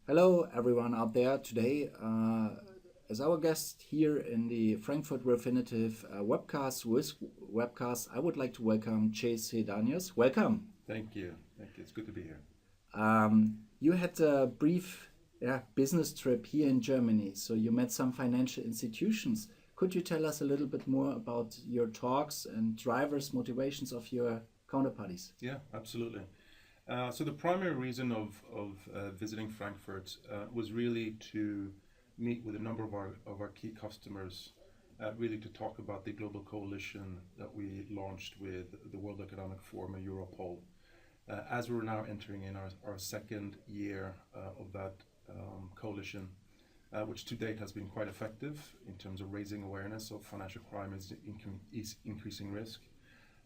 Hello, everyone out there today. As our guest here in the Frankfurt Refinitiv webcast, I would like to welcome Che Sidanius. Welcome. Thank you. Thank you. It's good to be here. You had a brief business trip here in Germany, so you met some financial institutions. Could you tell us a little bit more about your talks and drivers, motivations of your counterparties? Yeah, absolutely. So the primary reason of visiting Frankfurt was really to meet with a number of our key customers, really to talk about the global coalition that we launched with the World Economic Forum and Europol. As we're now entering in our second year of that coalition, which to date has been quite effective in terms of raising awareness of financial crime is increasing risk,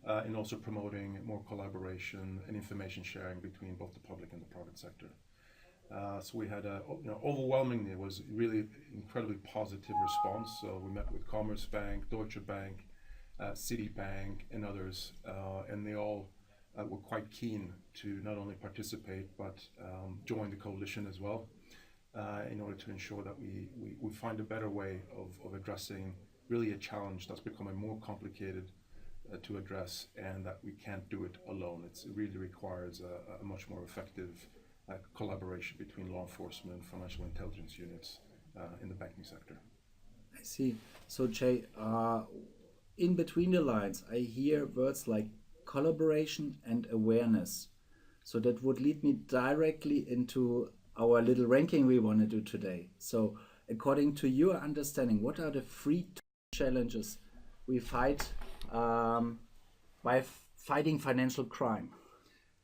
and also promoting more collaboration and information sharing between both the public and the private sector. So we had overwhelmingly, it was really incredibly positive response. So we met with Commerzbank, Deutsche Bank, Citibank, and others, and they all were quite keen to not only participate but join the coalition as well, in order to ensure that we find a better way of addressing really a challenge that's becoming more complicated to address, and that we can't do it alone. It really requires a much more effective collaboration between law enforcement and financial intelligence units in the banking sector. I see. So, Jay, in between the lines, I hear words like collaboration and awareness. So that would lead me directly into our little ranking we want to do today. So, according to your understanding, what are the three challenges we fight by fighting financial crime?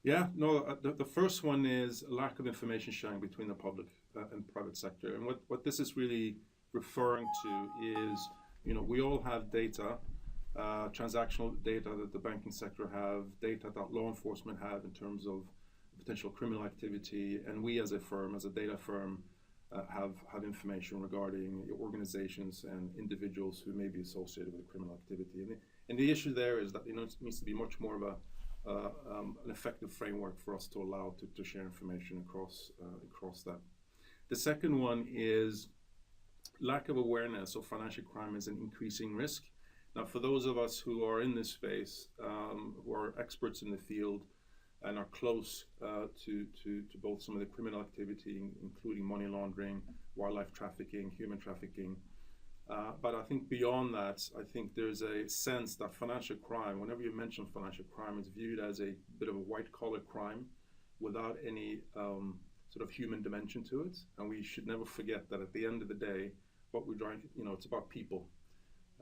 Yeah, no, the first one is lack of information sharing between the public and private sector. And what this is really referring to is, we all have data, transactional data that the banking sector have, data that law enforcement have in terms of potential criminal activity, and we as a firm, as a data firm, have information regarding organizations and individuals who may be associated with criminal activity. And the issue there is that it needs to be much more of an effective framework for us to allow to share information across that. The second one is lack of awareness of financial crime as an increasing risk. Now, for those of us who are in this space, who are experts in the field and are close to both some of the criminal activity, including money laundering, wildlife trafficking, human trafficking, but I think beyond that, I think there's a sense that financial crime, whenever you mention financial crime, is viewed as a bit of a white-collar crime without any sort of human dimension to it. And we should never forget that at the end of the day, what we're trying, it's about people.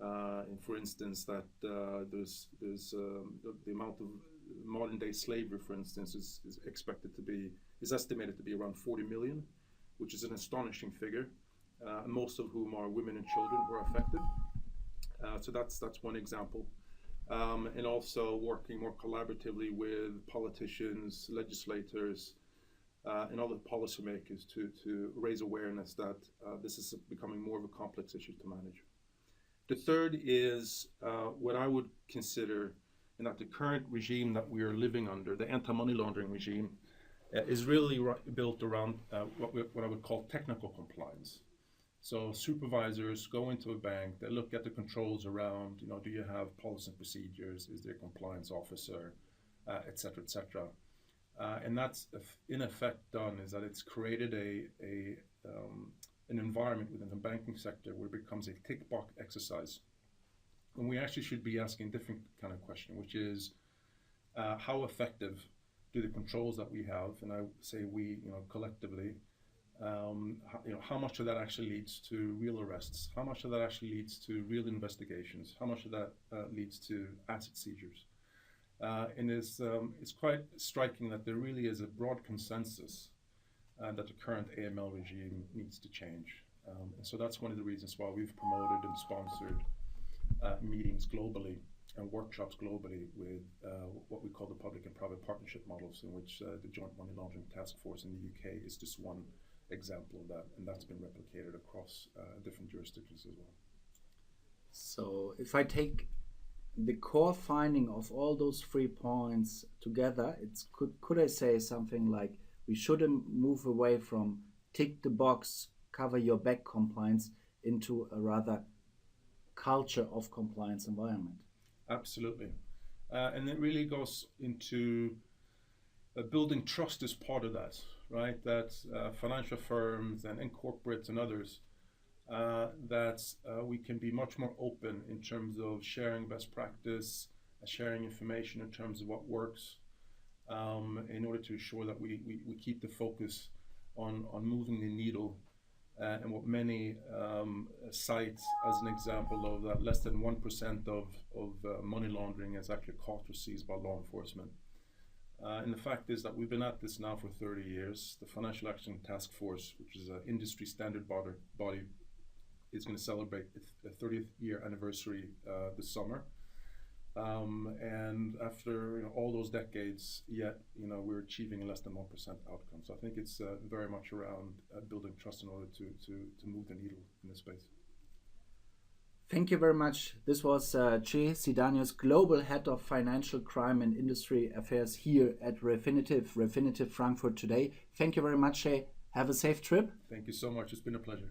And for instance, that there's the amount of modern-day slavery, for instance, is estimated to be around 40 million, which is an astonishing figure. Most of whom are women and children who are affected. So that's one example. And also working more collaboratively with politicians, legislators, and other policymakers to raise awareness that this is becoming more of a complex issue to manage. The third is what I would consider, and that the current regime that we are living under, the anti-money laundering regime, is really built around what I would call technical compliance. So supervisors go into a bank, they look at the controls around, do you have policy and procedures, is there a compliance officer, et cetera, et cetera. And that's in effect done is that it's created an environment within the banking sector where it becomes a tick box exercise. And we actually should be asking a different kind of question, which is how effective do the controls that we have, and I say we, collectively, how much of that actually leads to real arrests? How much of that actually leads to real investigations? How much of that leads to asset seizures? And it's quite striking that there really is a broad consensus that the current AML regime needs to change. And so that's one of the reasons why we've promoted and sponsored meetings globally and workshops globally with what we call the public and private partnership models, in which the Joint Money Laundering Task Force in the UK is just one example of that, and that's been replicated across different jurisdictions as well. So if I take the core finding of all those 3 points together, could I say something like we shouldn't move away from tick the box, cover your back compliance into a rather culture of compliance environment. Absolutely. And it really goes into building trust as part of that, right? That financial firms and corporates and others, that we can be much more open in terms of sharing best practice, sharing information in terms of what works, in order to ensure that we keep the focus on moving the needle. And what many cite as an example of that, less than 1% of money laundering is actually caught or seized by law enforcement. And the fact is that we've been at this now for 30 years. The Financial Action Task Force, which is an industry standard body, is going to celebrate the 30th year anniversary this summer. And after all those decades, yet we're achieving less than 1% outcome. So I think it's very much around building trust in order to move the needle in this space. Thank you very much. This was Che Sidanius, Global Head of Financial Crime and Industry Affairs here at Refinitiv Frankfurt today. Thank you very much, Che. Have a safe trip. Thank you so much. It's been a pleasure.